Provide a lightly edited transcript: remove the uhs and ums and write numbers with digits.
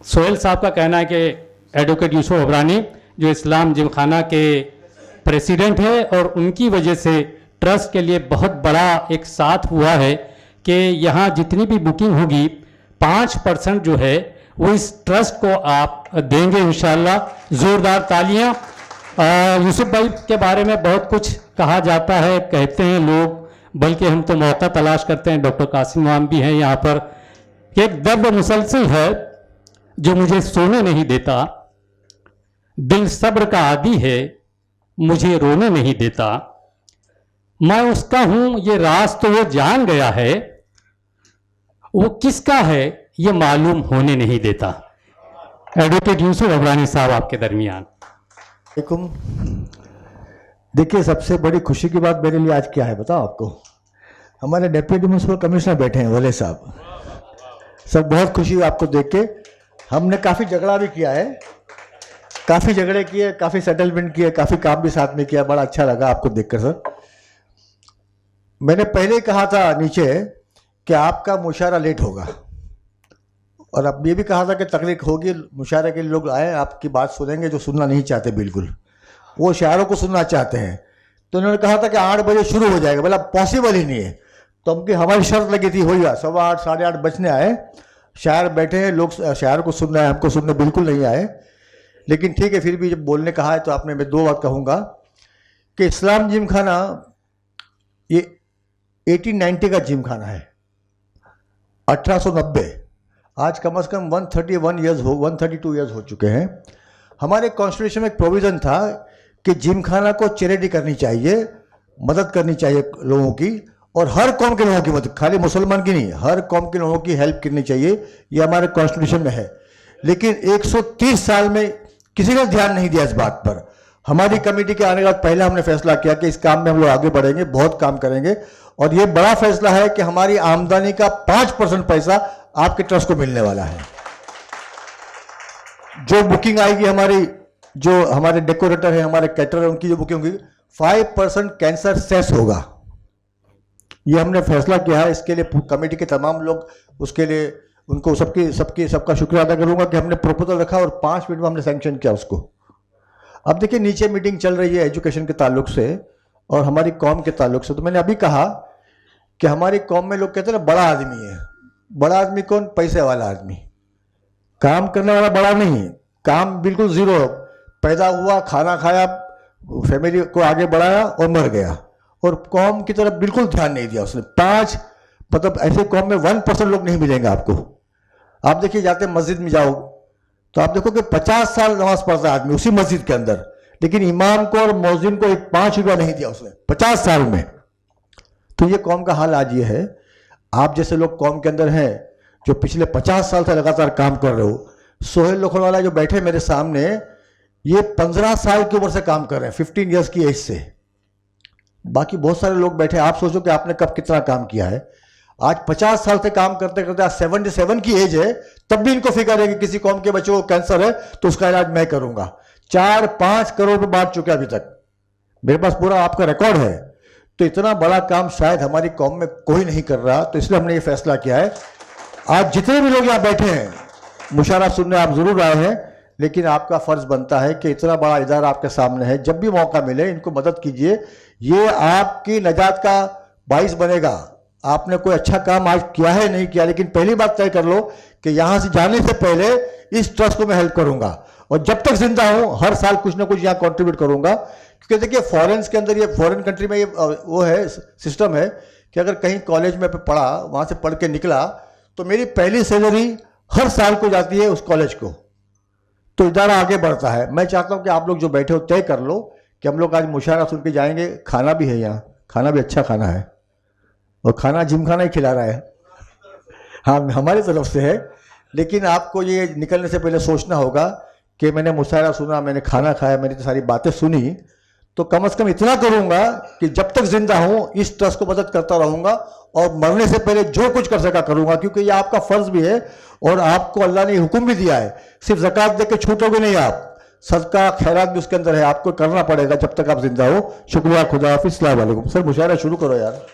सोहेल साहब का कहना है कि एडवोकेट यूसुफ अबरानी जो इस्लाम जिमखाना के प्रेसिडेंट है और उनकी वजह से ट्रस्ट के लिए बहुत बड़ा एक साथ हुआ है कि यहाँ जितनी भी बुकिंग होगी 5% जो है वो इस ट्रस्ट को आप देंगे इंशाल्लाह। ज़ोरदार तालियां। यूसुफ भाई के बारे में बहुत कुछ कहा जाता है, कहते हैं लोग, बल्कि हम तो मौका तलाश करते हैं। डॉक्टर कासिम इमाम भी हैं यहाँ पर। एक दर्द मुसलसल है जो मुझे सोने नहीं देता, दिल सब्र का आदी है मुझे रोने नहीं देता, मैं उसका हूं ये राज तो वो जान गया है, वो किसका है ये मालूम होने नहीं देता। एडवोकेट यूसुफ अबरानी साहब आपके दरमियान। देखिए, सबसे बड़ी खुशी की बात मेरे लिए आज क्या है बताओ आपको। हमारे डेप्यूटी म्यूनसिपल कमिश्नर बैठे हैं वले साहब। सब बहुत खुशी हुई आपको देख के। हमने काफ़ी झगड़ा भी किया है, काफ़ी झगड़े किए, काफ़ी सेटलमेंट किए, काफ़ी काम भी साथ में किया। बड़ा अच्छा लगा आपको देखकर सर। मैंने पहले ही कहा था नीचे कि आपका मुशायरा लेट होगा, और अब ये भी कहा था कि तकलीफ होगी, मुशायरे के लिए लोग आए, आपकी बात सुनेंगे जो सुनना नहीं चाहते, बिल्कुल वो शायरों को सुनना चाहते हैं। तो उन्होंने कहा था कि 8 बजे शुरू हो जाएगा, बोला पॉसिबल ही नहीं है। तो हमकी हमारी शर्त लगी थी, हो गया 8:15 8:30 बजने आए, शायर बैठे हैं, लोग शायर को सुन रहे हैं, हमको सुनने बिल्कुल नहीं आए। लेकिन ठीक है, फिर भी जब बोलने कहा है तो आपने, मैं 2 बात कहूँगा कि इस्लाम जिम खाना ये 1890 का जिम खाना है, 1890। आज कम से कम 132 ईयर्स हो चुके हैं। हमारे कॉन्स्टिट्यूशन में एक प्रोविज़न था कि जिम खाना को चैरिटी करनी चाहिए, मदद करनी चाहिए लोगों की, और हर कौम के लोगों की मदद, खाली मुसलमान की नहीं, हर कौम के लोगों की हेल्प करनी चाहिए। ये हमारे कॉन्स्टिट्यूशन में है। लेकिन 130 साल में किसी ने ध्यान नहीं दिया इस बात पर। हमारी कमेटी के आने के बाद पहले हमने फैसला किया कि इस काम में हम लोग आगे बढ़ेंगे, बहुत काम करेंगे, और ये बड़ा फैसला है कि हमारी आमदनी का 5% पैसा आपके ट्रस्ट को मिलने वाला है। जो बुकिंग आएगी हमारी, जो हमारे डेकोरेटर है, हमारे कैटरर, उनकी जो बुकिंग होगी 5% कैंसर सेस होगा। ये हमने फैसला किया है। इसके लिए कमेटी के तमाम लोग, उसके लिए उनको सबका शुक्रिया अदा करूंगा कि हमने प्रपोजल रखा और 5 मिनट में हमने सैंक्शन किया उसको। अब देखिए, नीचे मीटिंग चल रही है एजुकेशन के ताल्लुक से और हमारी कौम के ताल्लुक से। तो मैंने अभी कहा कि हमारी कौम में लोग कहते हैं ना, बड़ा आदमी है। बड़ा आदमी कौन? पैसे वाला आदमी। काम करने वाला बड़ा नहीं, काम बिल्कुल जीरो, पैदा हुआ, खाना खाया, फैमिली को आगे बढ़ाया और मर गया, और कौम की तरफ बिल्कुल ध्यान नहीं दिया उसने। 5 मतलब ऐसे कौम में 1% लोग नहीं मिलेंगे आपको। आप देखिए, जाते मस्जिद में जाओ तो आप देखो कि 50 साल नमाज पढ़ता है आदमी उसी मस्जिद के अंदर, लेकिन इमाम को और मौजिन को 5 रुपया नहीं दिया उसने 50 साल में। तो ये कौम का हाल आज ये है। आप जैसे लोग कौम के अंदर हैं जो पिछले 50 साल से लगातार काम कर रहे हो। सोहेल लोखंडवाला जो बैठे मेरे सामने, ये 15 साल की उम्र से काम कर रहे हैं, 15 ईयर्स की एज से। बाकी बहुत सारे लोग बैठे। आप सोचो कि आपने कब कितना काम किया है। आज 50 साल से काम करते करते आज 77 की एज है, तब भी इनको फिक्र है कि किसी कौम के बच्चों को कैंसर है तो उसका इलाज मैं करूंगा। 4-5 करोड़ रुपए बांट चुके अभी तक, मेरे पास पूरा आपका रिकॉर्ड है। तो इतना बड़ा काम शायद हमारी कौम में कोई नहीं कर रहा। तो इसलिए हमने ये फैसला किया है। आज जितने भी लोग यहाँ बैठे हैं, मुशावरा सुनने आप जरूर आए हैं, लेकिन आपका फर्ज बनता है कि इतना बड़ा इदारा आपके सामने है, जब भी मौका मिले इनको मदद कीजिए। ये आपकी नजात का बाइस बनेगा। आपने कोई अच्छा काम आज किया है नहीं किया, लेकिन पहली बात तय कर लो कि यहां से जाने से पहले इस ट्रस्ट को मैं हेल्प करूंगा, और जब तक जिंदा हूं हर साल कुछ ना कुछ यहां कंट्रीब्यूट करूंगा। क्योंकि देखिए, फॉरेन के अंदर, ये फॉरेन कंट्री में ये वो है, सिस्टम है कि अगर कहीं कॉलेज में पढ़ा, वहां से पढ़ के निकला, तो मेरी पहली सैलरी हर साल को जाती है उस कॉलेज को। तो इदारा आगे बढ़ता है। मैं चाहता हूं कि आप लोग जो बैठे हो तय कर लो कि हम लोग आज मुशायरा सुन के जाएंगे। खाना भी है यहाँ, खाना भी अच्छा खाना है, और खाना जिम खाना ही खिला रहा है, हाँ हमारी तरफ से है। लेकिन आपको ये निकलने से पहले सोचना होगा कि मैंने मुशायरा सुना, मैंने खाना खाया, मैंने तो सारी बातें सुनी, तो कम से कम इतना करूंगा कि जब तक जिंदा हूं इस ट्रस्ट को मदद करता रहूंगा, और मरने से पहले जो कुछ कर सका करूंगा। क्योंकि ये आपका फर्ज भी है, और आपको अल्लाह ने हुक्म भी दिया है। सिर्फ ज़कात दे के छूटोगे नहीं आप, सदका खैरात भी उसके अंदर है, आपको करना पड़ेगा जब तक आप जिंदा हो। शुक्रिया, खुदा हाफिज़, अस्सलाम वालेकुम। सर मुशायरा शुरू करो यार।